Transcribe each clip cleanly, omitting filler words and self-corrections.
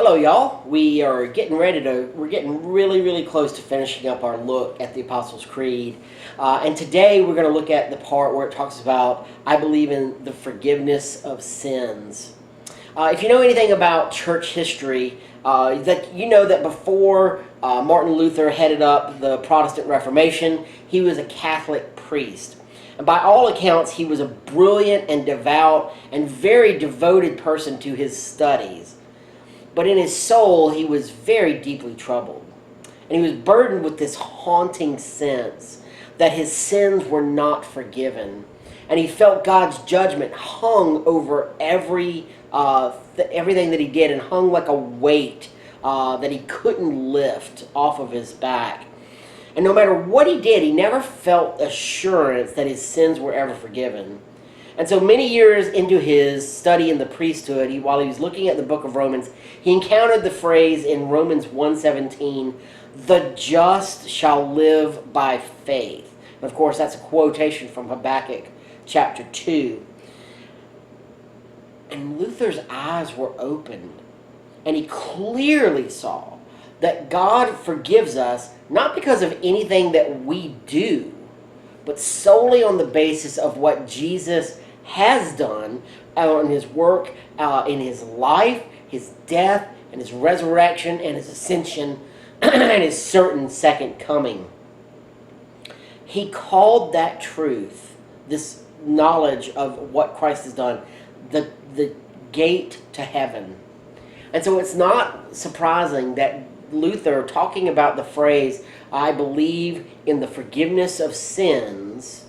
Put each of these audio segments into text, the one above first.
Hello, y'all. We're getting really close to finishing up our look at the Apostles' Creed. And today we're going to look at the part where it talks about, I believe in the forgiveness of sins. If you know anything about church history, that you know that before Martin Luther headed up the Protestant Reformation, he was a Catholic priest. And by all accounts, he was a brilliant and devout and very devoted person to his studies. But in his soul, he was very deeply troubled. And he was burdened with this haunting sense that his sins were not forgiven. And he felt God's judgment hung over everything that he did, and hung like a weight that he couldn't lift off of his back. And no matter what he did, he never felt assurance that his sins were ever forgiven. And so many years into his study in the priesthood, while he was looking at the book of Romans, he encountered the phrase in Romans 1:17, "The just shall live by faith." And of course, that's a quotation from Habakkuk chapter 2. And Luther's eyes were opened, and he clearly saw that God forgives us not because of anything that we do, but solely on the basis of what Jesus has done in his work, in his life, his death, and his resurrection, and his ascension, and his certain second coming. He called that truth, this knowledge of what Christ has done, the gate to heaven. And so it's not surprising that Luther, talking about the phrase, "I believe in the forgiveness of sins,"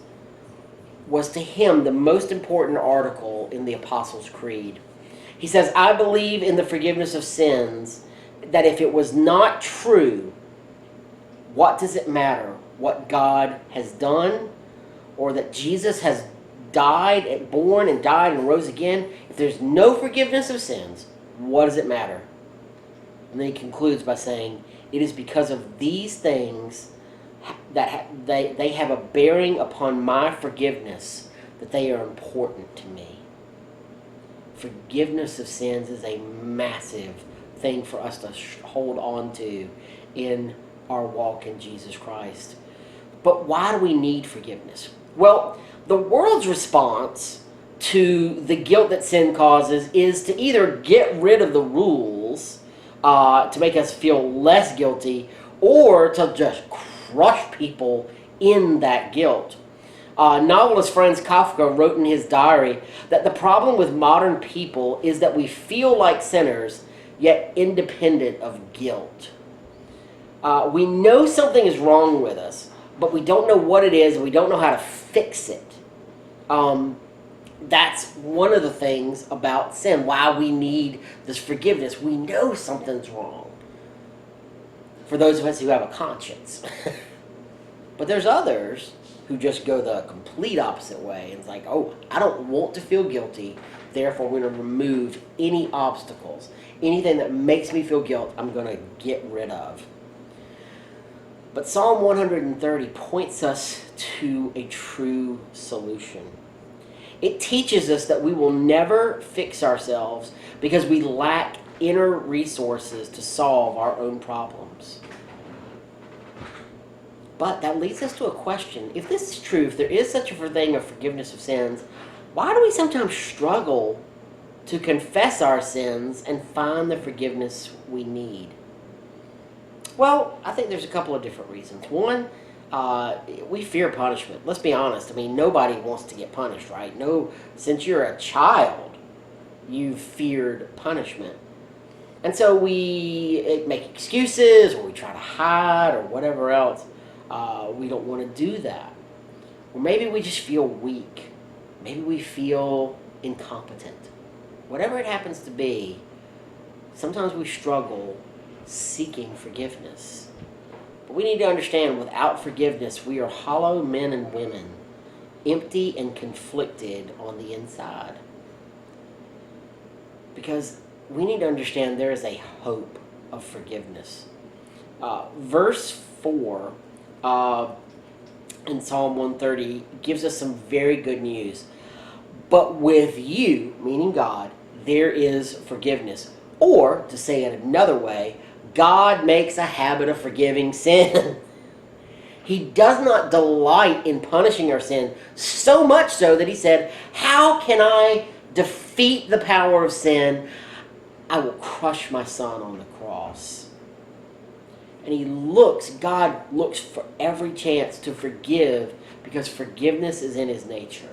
was to him the most important article in the Apostles' Creed. He says, "I believe in the forgiveness of sins, that if it was not true, what does it matter what God has done, or that Jesus has born and died and rose again? If there's no forgiveness of sins, what does it matter?" And then he concludes by saying, "It is because of these things that they have a bearing upon my forgiveness that they are important to me." Forgiveness of sins is a massive thing for us to hold on to in our walk in Jesus Christ. But why do we need forgiveness? Well, the world's response to the guilt that sin causes is to either get rid of the rules to make us feel less guilty, or to just crush people in that guilt. Novelist Franz Kafka wrote in his diary that the problem with modern people is that we feel like sinners, yet independent of guilt. We know something is wrong with us, but we don't know what it is, and we don't know how to fix it. That's one of the things about sin, why we need this forgiveness. We know something's wrong, for those of us who have a conscience. But there's others who just go the complete opposite way. And it's like, oh, I don't want to feel guilty, therefore we're going to remove any obstacles. Anything that makes me feel guilt, I'm going to get rid of. But Psalm 130 points us to a true solution. It teaches us that we will never fix ourselves because we lack inner resources to solve our own problems. But that leads us to a question. If this is true, if there is such a thing of forgiveness of sins, why do we sometimes struggle to confess our sins and find the forgiveness we need? Well, I think there's a couple of different reasons. One, we fear punishment. Let's be honest. I mean, nobody wants to get punished, right? No, since you're a child, you've feared punishment. And so we make excuses, or we try to hide, or whatever else. We don't want to do that. Or maybe we just feel weak. Maybe we feel incompetent. Whatever it happens to be, sometimes we struggle seeking forgiveness. But we need to understand, without forgiveness, we are hollow men and women, empty and conflicted on the inside. Because we need to understand there is a hope of forgiveness. Verse 4 in Psalm 130 gives us some very good news. "But with you," meaning God, "there is forgiveness. Or, to say it another way, God makes a habit of forgiving sin. He does not delight in punishing our sin, so much so that he said, how can I defeat the power of sin? I will crush my son on the cross. And God looks for every chance to forgive, because forgiveness is in his nature.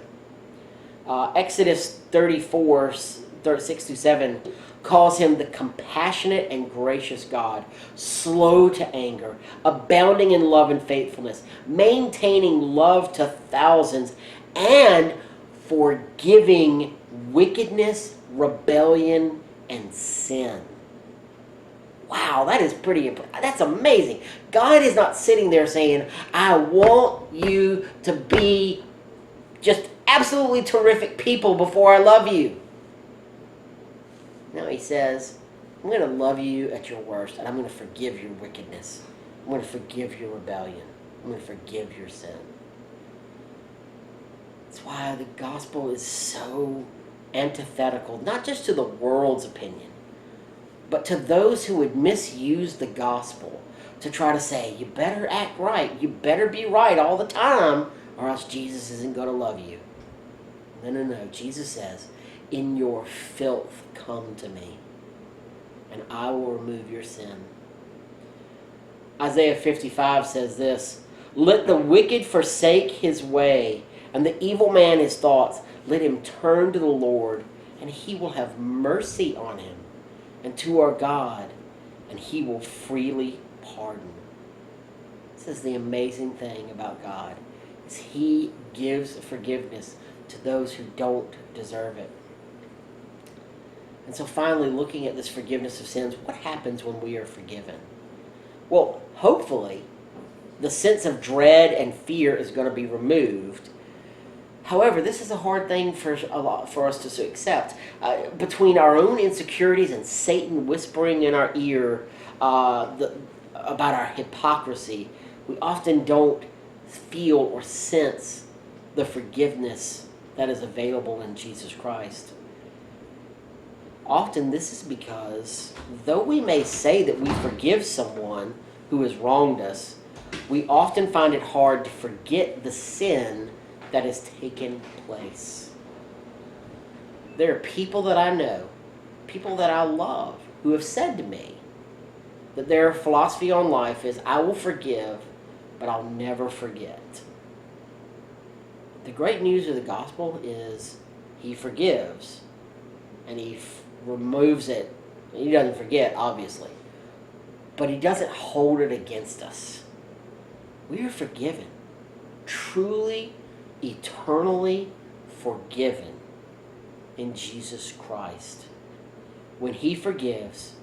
Exodus 34, 6-7 calls him the compassionate and gracious God, slow to anger, abounding in love and faithfulness, maintaining love to thousands, and forgiving wickedness, rebellion, and sin. Wow, that's amazing. God is not sitting there saying, I want you to be just absolutely terrific people before I love you. No, he says, I'm going to love you at your worst, and I'm going to forgive your wickedness. I'm going to forgive your rebellion. I'm going to forgive your sin. That's why the gospel is so antithetical, not just to the world's opinion, but to those who would misuse the gospel to try to say, you better act right, you better be right all the time, or else Jesus isn't going to love you. No. Jesus says, in your filth, come to me, and I will remove your sin. Isaiah 55 says this, let the wicked forsake his way, and the evil man his thoughts. Let him turn to the Lord, and he will have mercy on him, and to our God, and he will freely pardon. This is the amazing thing about God, is he gives forgiveness to those who don't deserve it. And so finally, looking at this forgiveness of sins, what happens when we are forgiven? Well, hopefully, the sense of dread and fear is going to be removed. However, this is a hard thing for us to accept. Between our own insecurities and Satan whispering in our ear about our hypocrisy, we often don't feel or sense the forgiveness that is available in Jesus Christ. Often this is because, though we may say that we forgive someone who has wronged us, we often find it hard to forget the sin that has taken place. There are people that I know, people that I love, who have said to me that their philosophy on life is, I will forgive, but I'll never forget. The great news of the gospel is he forgives, and he removes it. He doesn't forget, obviously, but he doesn't hold it against us. We are forgiven, truly, eternally forgiven in Jesus Christ. When he forgives,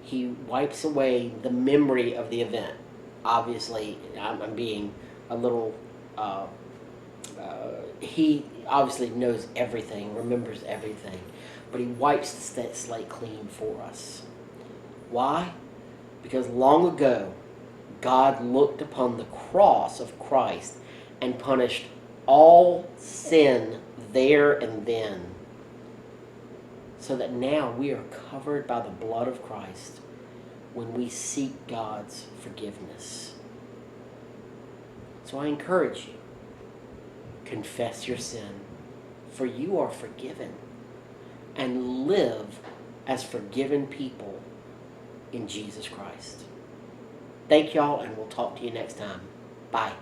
he wipes away the memory of the event. Obviously, I'm being a little... he obviously knows everything, remembers everything, but he wipes the slate clean for us. Why? Because long ago, God looked upon the cross of Christ and punished all sin there and then, so that now we are covered by the blood of Christ when we seek God's forgiveness. So I encourage you, confess your sin, for you are forgiven, and live as forgiven people in Jesus Christ. Thank y'all, and we'll talk to you next time. Bye.